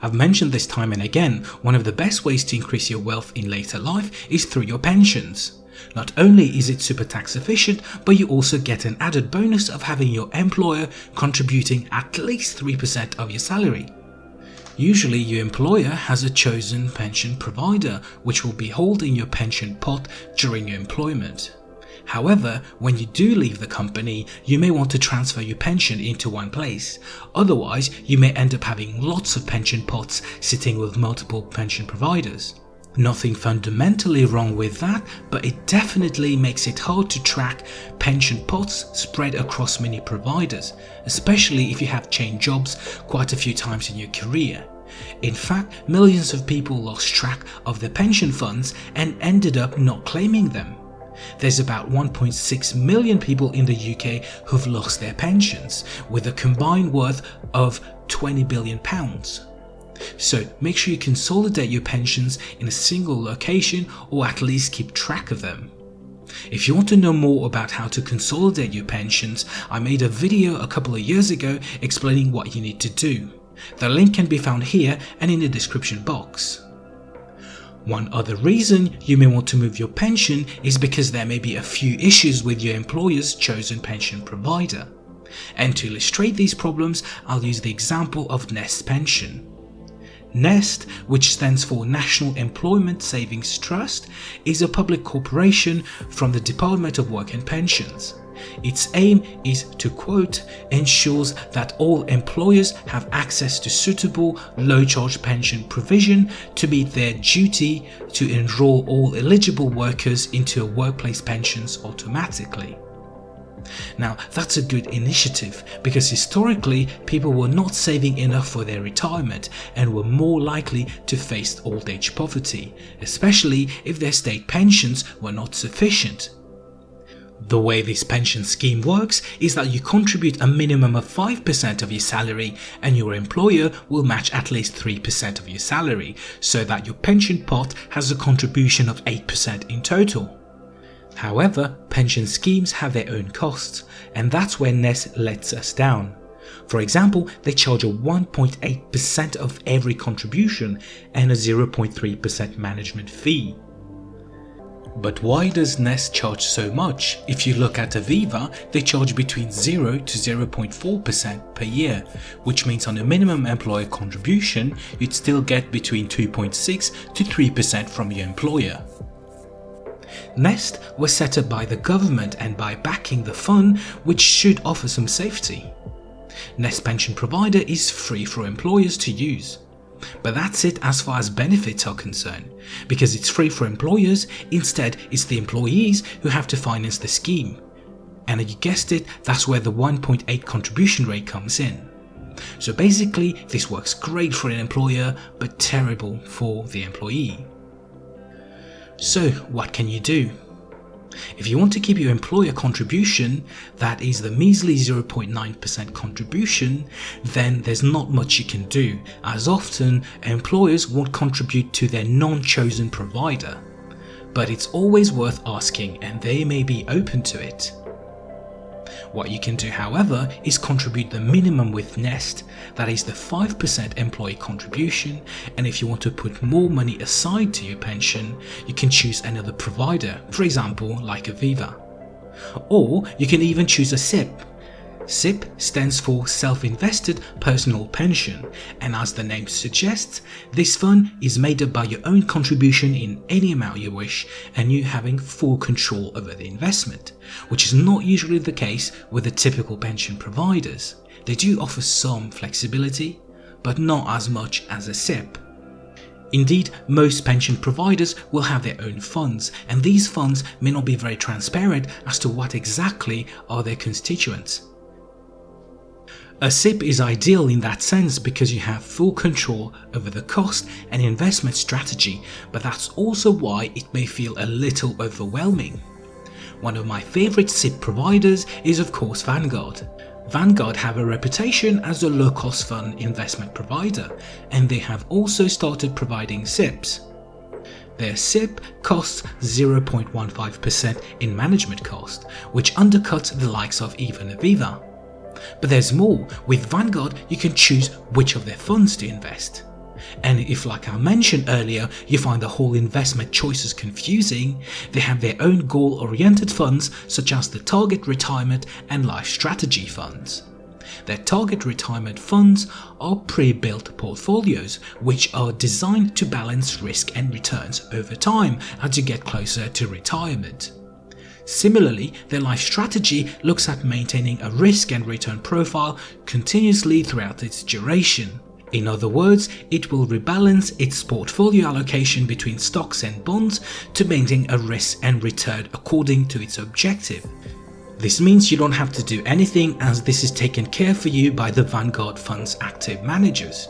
I've mentioned this time and again, one of the best ways to increase your wealth in later life is through your pensions. Not only is it super tax efficient, but you also get an added bonus of having your employer contributing at least 3% of your salary. Usually your employer has a chosen pension provider which will be holding your pension pot during your employment. However, when you do leave the company, you may want to transfer your pension into one place. Otherwise, you may end up having lots of pension pots sitting with multiple pension providers. Nothing fundamentally wrong with that, but it definitely makes it hard to track pension pots spread across many providers, especially if you have changed jobs quite a few times in your career. In fact, millions of people lost track of their pension funds and ended up not claiming them. There's about 1.6 million people in the UK who've lost their pensions, with a combined worth of £20 billion. So make sure you consolidate your pensions in a single location, or at least keep track of them. If you want to know more about how to consolidate your pensions, I made a video a couple of years ago explaining what you need to do. The link can be found here and in the description box. One other reason you may want to move your pension is because there may be a few issues with your employer's chosen pension provider. And to illustrate these problems, I'll use the example of Nest Pension. Nest, which stands for National Employment Savings Trust, is a public corporation from the Department of Work and Pensions. Its aim is to, quote, ensures that all employers have access to suitable low-charge pension provision to meet their duty to enroll all eligible workers into workplace pensions automatically. Now, that's a good initiative because historically people were not saving enough for their retirement and were more likely to face old age poverty, especially if their state pensions were not sufficient. The way this pension scheme works is that you contribute a minimum of 5% of your salary and your employer will match at least 3% of your salary, so that your pension pot has a contribution of 8% in total. However, pension schemes have their own costs, and that's where Nest lets us down. For example, they charge a 1.8% of every contribution and a 0.3% management fee. But why does Nest charge so much? If you look at Aviva, they charge between 0 to 0.4% per year, which means on a minimum employer contribution, you'd still get between 2.6 to 3% from your employer. Nest was set up by the government and by backing the fund, which should offer some safety. Nest Pension Provider is free for employers to use. But that's it as far as benefits are concerned. Because it's free for employers, instead it's the employees who have to finance the scheme. And you guessed it, that's where the 1.8 contribution rate comes in. So basically, this works great for an employer, but terrible for the employee. So what can you do? If you want to keep your employer contribution, that is the measly 0.9% contribution, then there's not much you can do, as often employers won't contribute to their non-chosen provider. But it's always worth asking, and they may be open to it. What you can do, however, is contribute the minimum with Nest, that is the 5% employee contribution, and if you want to put more money aside to your pension, you can choose another provider, for example like Aviva. Or you can even choose a SIPP. SIPP stands for Self-Invested Personal Pension, and as the name suggests, this fund is made up by your own contribution in any amount you wish and you having full control over the investment, which is not usually the case with the typical pension providers. They do offer some flexibility, but not as much as a SIPP. Indeed, most pension providers will have their own funds, and these funds may not be very transparent as to what exactly are their constituents. A SIPP is ideal in that sense because you have full control over the cost and investment strategy, but that's also why it may feel a little overwhelming. One of my favorite SIPP providers is of course Vanguard. Vanguard have a reputation as a low-cost fund investment provider, and they have also started providing SIPPs. Their SIPP costs 0.15% in management cost, which undercuts the likes of even Aviva. But there's more. With Vanguard, you can choose which of their funds to invest. And if, like I mentioned earlier, you find the whole investment choices confusing, they have their own goal-oriented funds such as the Target Retirement and Life Strategy funds. Their Target Retirement funds are pre-built portfolios which are designed to balance risk and returns over time as you get closer to retirement. Similarly, their Life Strategy looks at maintaining a risk and return profile continuously throughout its duration. In other words, it will rebalance its portfolio allocation between stocks and bonds to maintain a risk and return according to its objective. This means you don't have to do anything, as this is taken care for you by the Vanguard Fund's active managers.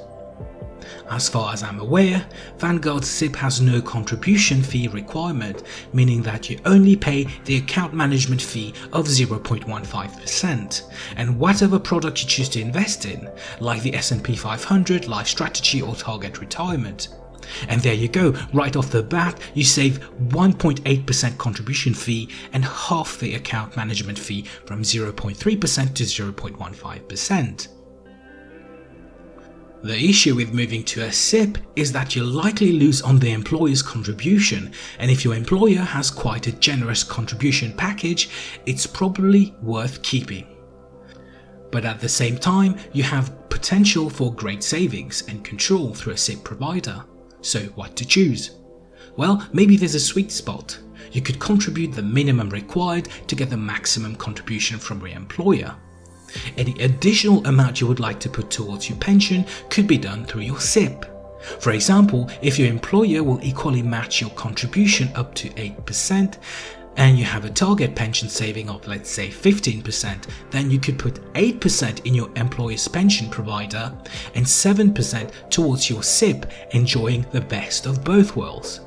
As far as I'm aware, Vanguard SIPP has no contribution fee requirement, meaning that you only pay the account management fee of 0.15%, and whatever product you choose to invest in, like the S&P 500, Life Strategy or Target Retirement. And there you go, right off the bat you save 1.8% contribution fee and half the account management fee from 0.3% to 0.15%. The issue with moving to a SIPP is that you'll likely lose on the employer's contribution, and if your employer has quite a generous contribution package, it's probably worth keeping. But at the same time, you have potential for great savings and control through a SIPP provider. So what to choose? Well, maybe there's a sweet spot. You could contribute the minimum required to get the maximum contribution from your employer. Any additional amount you would like to put towards your pension could be done through your SIPP. For example, if your employer will equally match your contribution up to 8%, and you have a target pension saving of, let's say, 15%, then you could put 8% in your employer's pension provider and 7% towards your SIPP, enjoying the best of both worlds.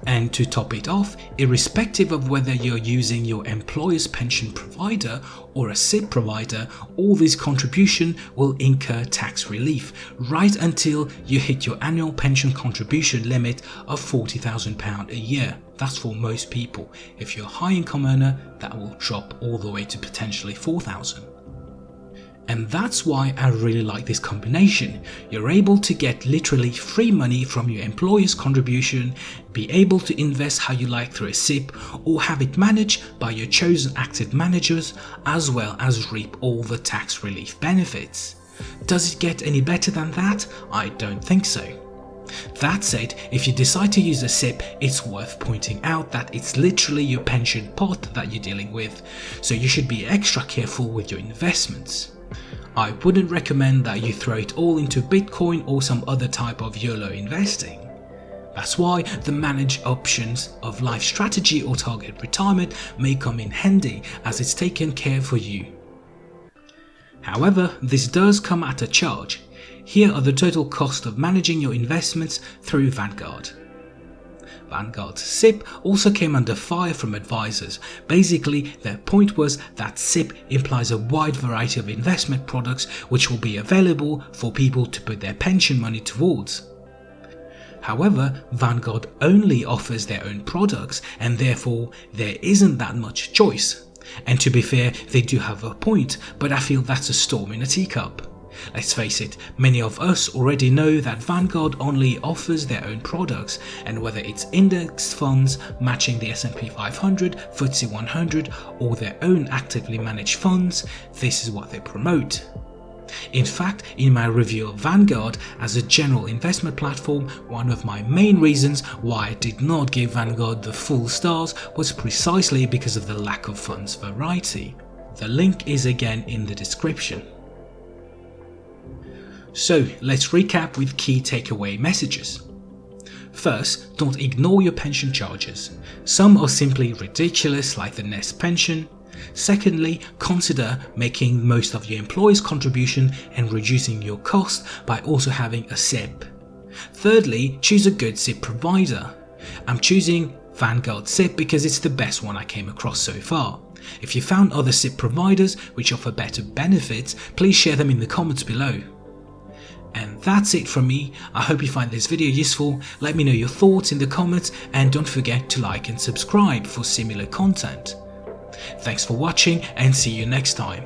And to top it off, irrespective of whether you're using your employer's pension provider or a SIPP provider, all these contributions will incur tax relief right until you hit your annual pension contribution limit of £40,000 a year. That's for most people. If you're a high income earner, that will drop all the way to potentially £4,000. And that's why I really like this combination. You're able to get literally free money from your employer's contribution, be able to invest how you like through a SIPP, or have it managed by your chosen active managers, as well as reap all the tax relief benefits. Does it get any better than that? I don't think so. That said, if you decide to use a SIPP, it's worth pointing out that it's literally your pension pot that you're dealing with, so you should be extra careful with your investments. I wouldn't recommend that you throw it all into Bitcoin or some other type of YOLO investing. That's why the managed options of Life Strategy or Target Retirement may come in handy, as it's taken care for you. However, this does come at a charge. Here are the total cost of managing your investments through Vanguard. Vanguard SIPP also came under fire from advisors. Basically, their point was that SIPP implies a wide variety of investment products which will be available for people to put their pension money towards. However, Vanguard only offers their own products, and therefore there isn't that much choice. And to be fair, they do have a point, but I feel that's a storm in a teacup. Let's face it, many of us already know that Vanguard only offers their own products, and whether it's index funds matching the S&P 500, FTSE 100, or their own actively managed funds, this is what they promote. In fact, in my review of Vanguard as a general investment platform, one of my main reasons why I did not give Vanguard the full stars was precisely because of the lack of funds variety. The link is again in the description. So let's recap with key takeaway messages. First, don't ignore your pension charges. Some are simply ridiculous, like the Nest pension. Secondly, consider making most of your employer's contribution and reducing your cost by also having a SIPP. Thirdly, choose a good SIPP provider. I'm choosing Vanguard SIPP because it's the best one I came across so far. If you found other SIPP providers which offer better benefits, please share them in the comments below. And that's it from me. I hope you find this video useful. Let me know your thoughts in the comments, and don't forget to like and subscribe for similar content. Thanks for watching, and see you next time.